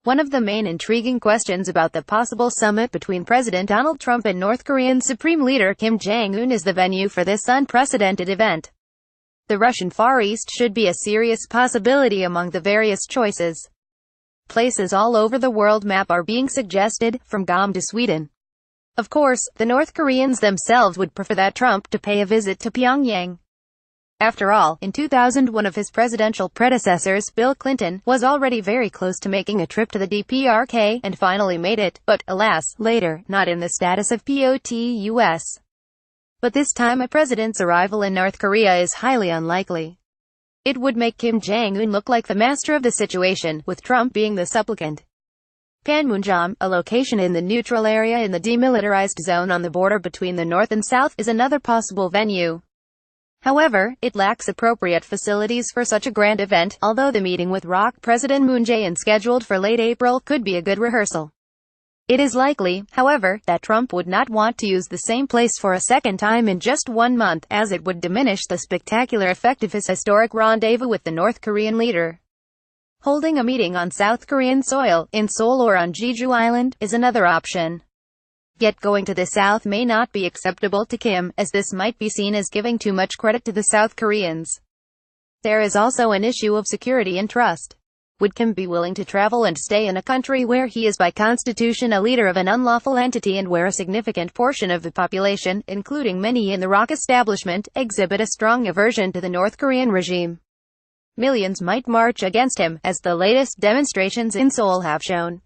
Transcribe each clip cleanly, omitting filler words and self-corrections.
One of the main intriguing questions about the possible summit between President Donald Trump and North Korean Supreme Leader Kim Jong-un is the venue for this unprecedented event. The Russian Far East should be a serious possibility among the various choices. Places all over the world map are being suggested, from Guam to Sweden. Of course, the North Koreans themselves would prefer that Trump to pay a visit to Pyongyang. After all, in 2000 one of his presidential predecessors, Bill Clinton, was already very close to making a trip to the DPRK, and finally made it, but, alas, later, not in the status of POTUS. But this time a president's arrival in North Korea is highly unlikely. It would make Kim Jong-un look like the master of the situation, with Trump being the supplicant. Panmunjom, a location in the neutral area in the demilitarized zone on the border between the North and South, is another possible venue. However, it lacks appropriate facilities for such a grand event, although the meeting with ROC President Moon Jae-in scheduled for late April could be a good rehearsal. It is likely, however, that Trump would not want to use the same place for a second time in just 1 month, as it would diminish the spectacular effect of his historic rendezvous with the North Korean leader. Holding a meeting on South Korean soil, in Seoul or on Jeju Island, is another option. Yet going to the South may not be acceptable to Kim, as this might be seen as giving too much credit to the South Koreans. There is also an issue of security and trust. Would Kim be willing to travel and stay in a country where he is by constitution a leader of an unlawful entity and where a significant portion of the population, including many in the ROC establishment, exhibit a strong aversion to the North Korean regime? Millions might march against him, as the latest demonstrations in Seoul have shown.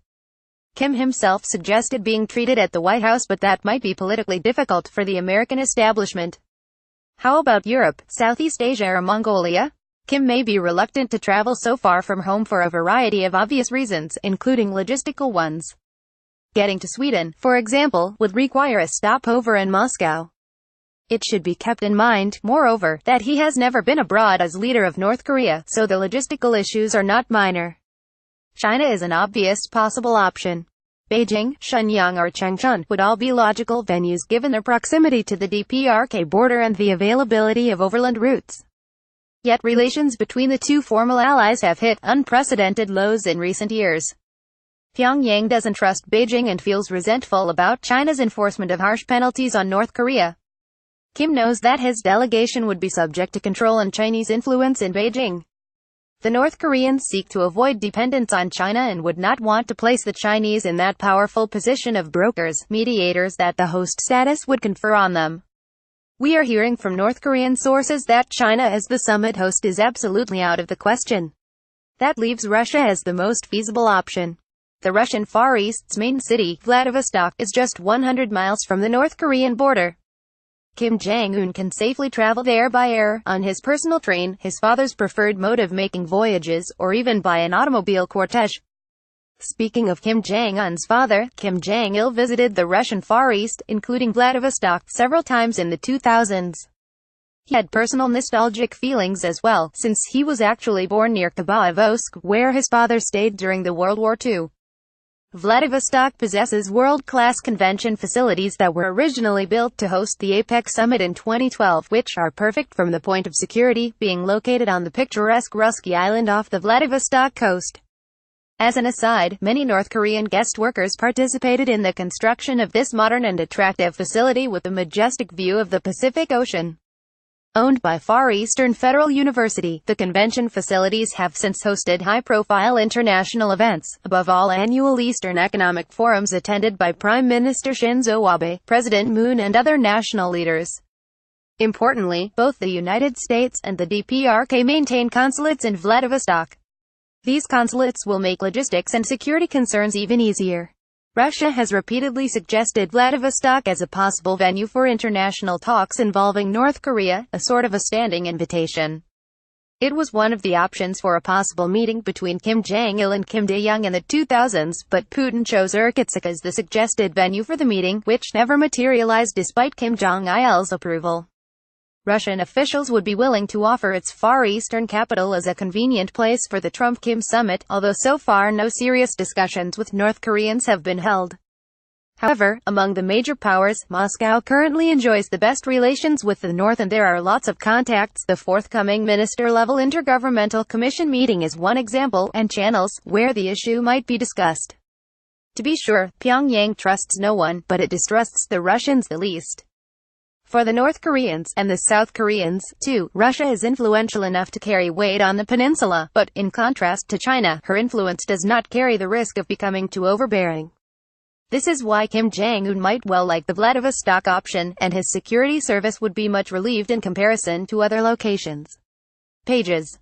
Kim himself suggested being treated at the White House, but that might be politically difficult for the American establishment. How about Europe, Southeast Asia or Mongolia? Kim may be reluctant to travel so far from home for a variety of obvious reasons, including logistical ones. Getting to Sweden, for example, would require a stopover in Moscow. It should be kept in mind, moreover, that he has never been abroad as leader of North Korea, so the logistical issues are not minor. China is an obvious possible option. Beijing, Shenyang or Changchun would all be logical venues given their proximity to the DPRK border and the availability of overland routes. Yet relations between the two formal allies have hit unprecedented lows in recent years. Pyongyang doesn't trust Beijing and feels resentful about China's enforcement of harsh penalties on North Korea. Kim knows that his delegation would be subject to control and Chinese influence in Beijing. The North Koreans seek to avoid dependence on China and would not want to place the Chinese in that powerful position of brokers, mediators that the host status would confer on them. We are hearing from North Korean sources that China as the summit host is absolutely out of the question. That leaves Russia as the most feasible option. The Russian Far East's main city, Vladivostok, is just 100 miles from the North Korean border. Kim Jong-un can safely travel there by air, on his personal train, his father's preferred mode of making voyages, or even by an automobile cortege. Speaking of Kim Jong-un's father, Kim Jong-il visited the Russian Far East, including Vladivostok, several times in the 2000s. He had personal nostalgic feelings as well, since he was actually born near Vladivostok, where his father stayed during the World War II. Vladivostok possesses world-class convention facilities that were originally built to host the APEC summit in 2012, which are perfect from the point of security, being located on the picturesque Russky Island off the Vladivostok coast. As an aside, many North Korean guest workers participated in the construction of this modern and attractive facility with a majestic view of the Pacific Ocean. Owned by Far Eastern Federal University, the convention facilities have since hosted high-profile international events, above all annual Eastern Economic Forums attended by Prime Minister Shinzo Abe, President Moon and other national leaders. Importantly, both the United States and the DPRK maintain consulates in Vladivostok. These consulates will make logistics and security concerns even easier. Russia has repeatedly suggested Vladivostok as a possible venue for international talks involving North Korea, a sort of a standing invitation. It was one of the options for a possible meeting between Kim Jong-il and Kim Dae-jung in the 2000s, but Putin chose Irkutsk as the suggested venue for the meeting, which never materialized despite Kim Jong-il's approval. Russian officials would be willing to offer its Far Eastern capital as a convenient place for the Trump-Kim summit, although so far no serious discussions with North Koreans have been held. However, among the major powers, Moscow currently enjoys the best relations with the North and there are lots of contacts. The forthcoming minister-level intergovernmental commission meeting is one example, and channels, where the issue might be discussed. To be sure, Pyongyang trusts no one, but it distrusts the Russians the least. For the North Koreans, and the South Koreans, too, Russia is influential enough to carry weight on the peninsula, but, in contrast to China, her influence does not carry the risk of becoming too overbearing. This is why Kim Jong-un might well like the Vladivostok option, and his security service would be much relieved in comparison to other locations. Pages